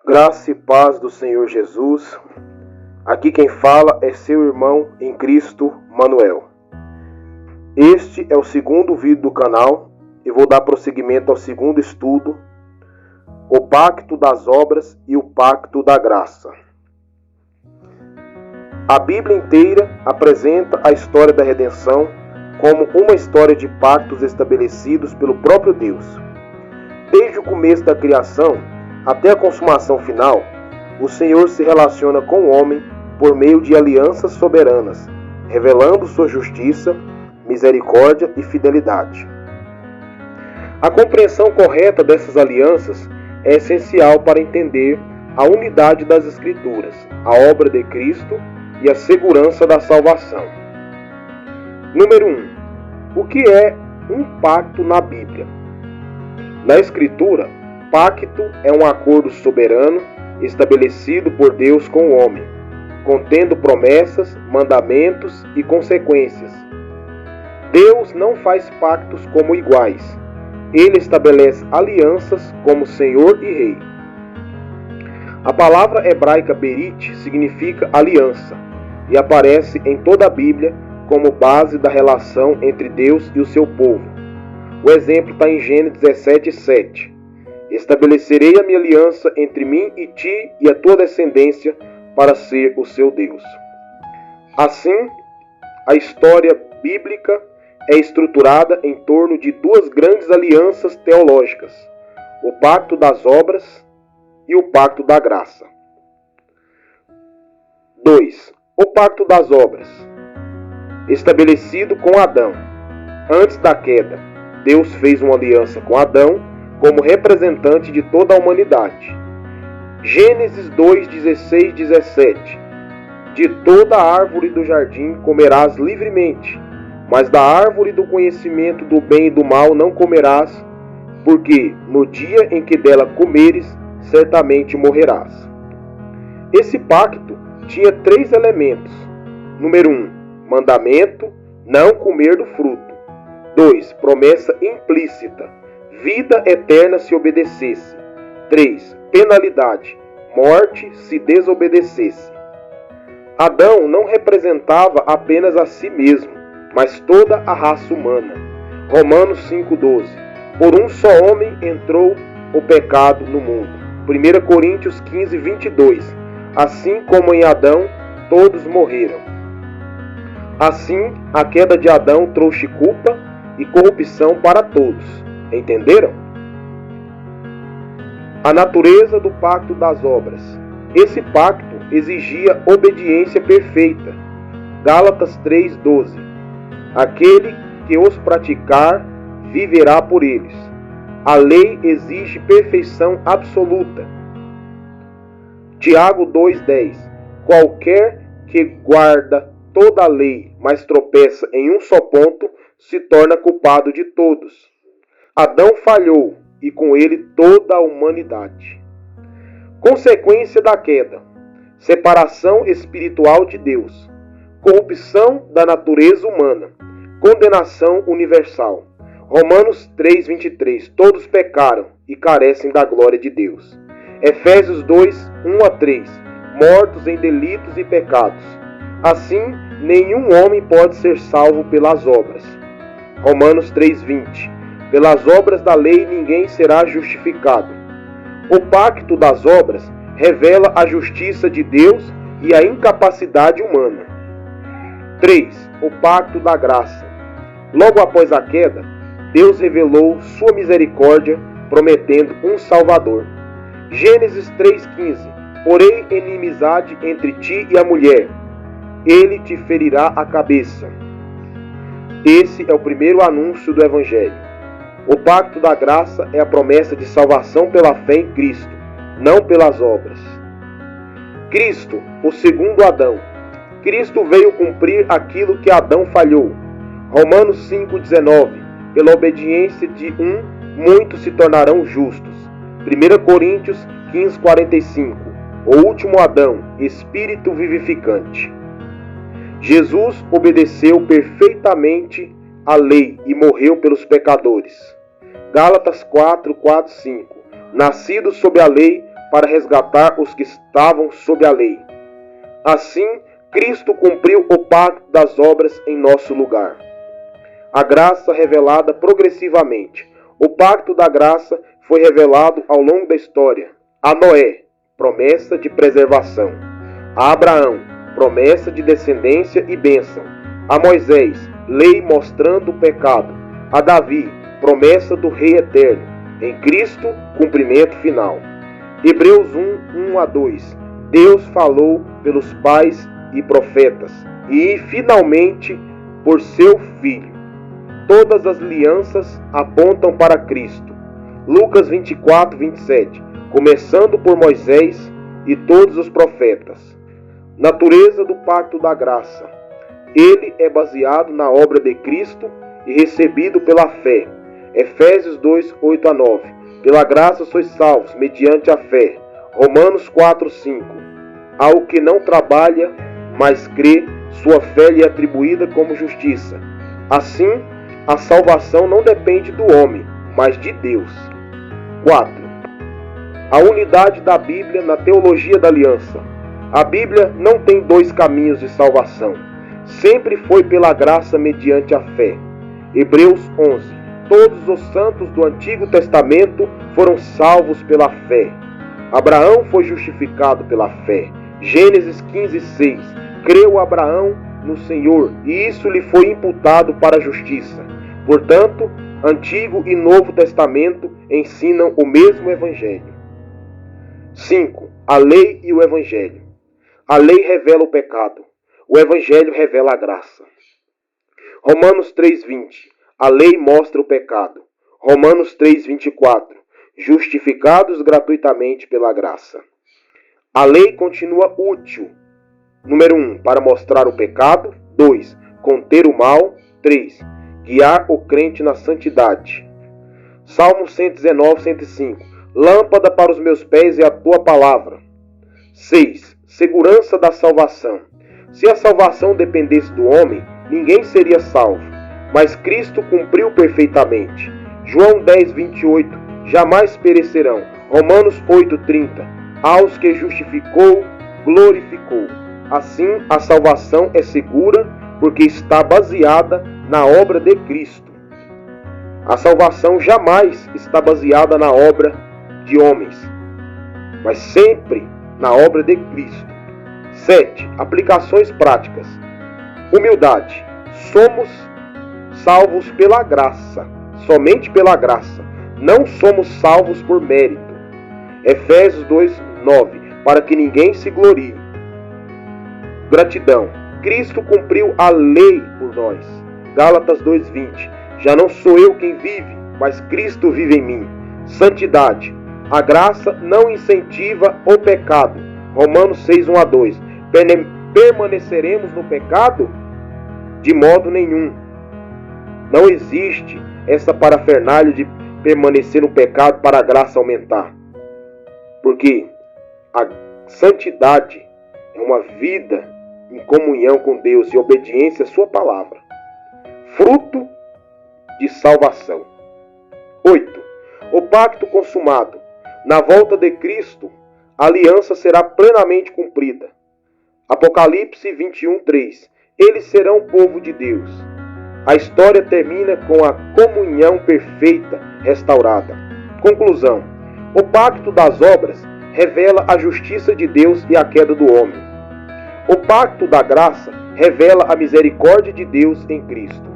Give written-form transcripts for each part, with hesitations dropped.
Graça e paz do Senhor Jesus. Aqui quem fala é seu irmão em Cristo, Manuel. Este é o segundo vídeo do canal e vou dar prosseguimento ao segundo estudo, o Pacto das Obras e o Pacto da Graça. A Bíblia inteira apresenta a história da redenção como uma história de pactos estabelecidos pelo próprio Deus. Desde o começo da criação até a consumação final, o Senhor se relaciona com o homem por meio de alianças soberanas, revelando sua justiça, misericórdia e fidelidade. A compreensão correta dessas alianças é essencial para entender a unidade das Escrituras, a obra de Cristo e a segurança da salvação. Número 1. O que é um pacto na Bíblia? Na Escritura, pacto é um acordo soberano estabelecido por Deus com o homem, contendo promessas, mandamentos e consequências. Deus não faz pactos como iguais. Ele estabelece alianças como Senhor e Rei. A palavra hebraica berit significa aliança e aparece em toda a Bíblia como base da relação entre Deus e o seu povo. O exemplo está em Gênesis 17:7. Estabelecerei a minha aliança entre mim e ti e a tua descendência para ser o seu Deus. Assim, a história bíblica é estruturada em torno de duas grandes alianças teológicas, o Pacto das Obras e o Pacto da Graça. 2. O Pacto das Obras. Estabelecido com Adão. Antes da queda, Deus fez uma aliança com Adão como representante de toda a humanidade. Gênesis 2:16-17. De toda a árvore do jardim comerás livremente, mas da árvore do conhecimento do bem e do mal não comerás, porque no dia em que dela comeres, certamente morrerás. Esse pacto tinha 3 elementos. Número 1, mandamento, não comer do fruto. 2, promessa implícita, vida eterna se obedecesse. 3, penalidade, morte se desobedecesse. Adão não representava apenas a si mesmo, mas toda a raça humana. Romanos 5:12. Por um só homem entrou o pecado no mundo. 1 Coríntios 15:22. Assim como em Adão todos morreram. Assim, a queda de Adão trouxe culpa e corrupção para todos. Entenderam? A natureza do pacto das obras. Esse pacto exigia obediência perfeita. Gálatas 3:12. Aquele que os praticar viverá por eles. A lei exige perfeição absoluta. Tiago 2:10. Qualquer que guarda toda a lei, mas tropeça em um só ponto, se torna culpado de todos. Adão falhou e com ele toda a humanidade. Consequência da queda: separação espiritual de Deus, corrupção da natureza humana, condenação universal. Romanos 3:23. Todos pecaram e carecem da glória de Deus. Efésios 2:1-3. Mortos em delitos e pecados. Assim, nenhum homem pode ser salvo pelas obras. Romanos 3:20. Pelas obras da lei ninguém será justificado. O pacto das obras revela a justiça de Deus e a incapacidade humana. 3. O pacto da graça. Logo após a queda, Deus revelou sua misericórdia, prometendo um Salvador. Gênesis 3:15. Porém, inimizade entre ti e a mulher, ele te ferirá a cabeça. Esse é o primeiro anúncio do Evangelho. O pacto da graça é a promessa de salvação pela fé em Cristo, não pelas obras. Cristo, o segundo Adão. Cristo veio cumprir aquilo que Adão falhou. Romanos 5:19. Pela obediência de um, muitos se tornarão justos. 1 Coríntios 15:45. O último Adão, Espírito vivificante. Jesus obedeceu perfeitamente a lei e morreu pelos pecadores. Gálatas 4:4-5. Nascidos sob a lei, para resgatar os que estavam sob a lei. Assim, Cristo cumpriu o pacto das obras em nosso lugar. A graça revelada progressivamente. O pacto da graça foi revelado ao longo da história. A Noé, promessa de preservação. A Abraão, promessa de descendência e bênção. A Moisés, lei mostrando o pecado. A Davi, promessa do Rei eterno. Em Cristo, cumprimento final. Hebreus 1:1-2. Deus falou pelos pais e profetas, e finalmente por seu Filho. Todas as alianças apontam para Cristo. Lucas 24:27. Começando por Moisés e todos os profetas. Natureza do pacto da graça. Ele é baseado na obra de Cristo e recebido pela fé. Efésios 2:8-9. Pela graça sois salvos, mediante a fé. Romanos 4:5. Ao que não trabalha, mas crê, sua fé lhe é atribuída como justiça. Assim, a salvação não depende do homem, mas de Deus. 4. A unidade da Bíblia na teologia da aliança. A Bíblia não tem dois caminhos de salvação. Sempre foi pela graça mediante a fé. Hebreus 11. Todos os santos do Antigo Testamento foram salvos pela fé. Abraão foi justificado pela fé. Gênesis 15:6. Creu Abraão no Senhor, e isso lhe foi imputado para a justiça. Portanto, Antigo e Novo Testamento ensinam o mesmo Evangelho. 5. A lei e o Evangelho. A lei revela o pecado. O Evangelho revela a graça. Romanos 3:20. A lei mostra o pecado. Romanos 3:24. Justificados gratuitamente pela graça. A lei continua útil. Número 1. Para mostrar o pecado. 2. Conter o mal. 3. Guiar o crente na santidade. Salmo 119:105. Lâmpada para os meus pés é a tua palavra. 6. Segurança da salvação. Se a salvação dependesse do homem, ninguém seria salvo. Mas Cristo cumpriu perfeitamente. João 10:28. Jamais perecerão. Romanos 8:30. Aos que justificou, glorificou. Assim, a salvação é segura porque está baseada na obra de Cristo. A salvação jamais está baseada na obra de homens, mas sempre na obra de Cristo. 7. Aplicações práticas. Humildade. Somos salvos pela graça, somente pela graça. Não somos salvos por mérito. Efésios 2:9. Para que ninguém se glorie. Gratidão. Cristo cumpriu a lei por nós. Gálatas 2:20. Já não sou eu quem vive, mas Cristo vive em mim. Santidade. A graça não incentiva o pecado. Romanos 6:1-2. Permaneceremos no pecado? De modo nenhum. Não existe essa parafernália de permanecer no pecado para a graça aumentar. Porque a santidade é uma vida em comunhão com Deus e obediência à sua palavra. Fruto de salvação. 8. O pacto consumado. Na volta de Cristo, a aliança será plenamente cumprida. Apocalipse 21:3. Eles serão o povo de Deus. A história termina com a comunhão perfeita restaurada. Conclusão. O pacto das obras revela a justiça de Deus e a queda do homem. O pacto da graça revela a misericórdia de Deus em Cristo.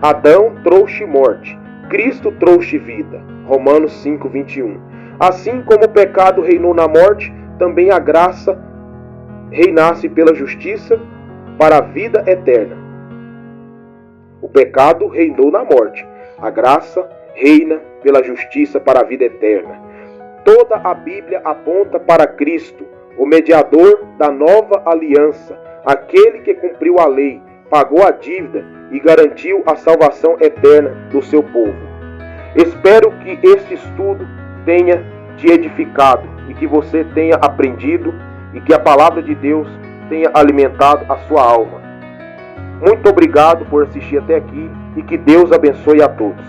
Adão trouxe morte, Cristo trouxe vida. Romanos 5:21. Assim como o pecado reinou na morte, também a graça reinasse pela justiça para a vida eterna. O pecado reinou na morte, a graça reina pela justiça para a vida eterna. Toda a Bíblia aponta para Cristo, o mediador da nova aliança, aquele que cumpriu a lei, pagou a dívida e garantiu a salvação eterna do seu povo. Espero que este estudo tenha te edificado e que você tenha aprendido e que a palavra de Deus tenha alimentado a sua alma. Muito obrigado por assistir até aqui e que Deus abençoe a todos.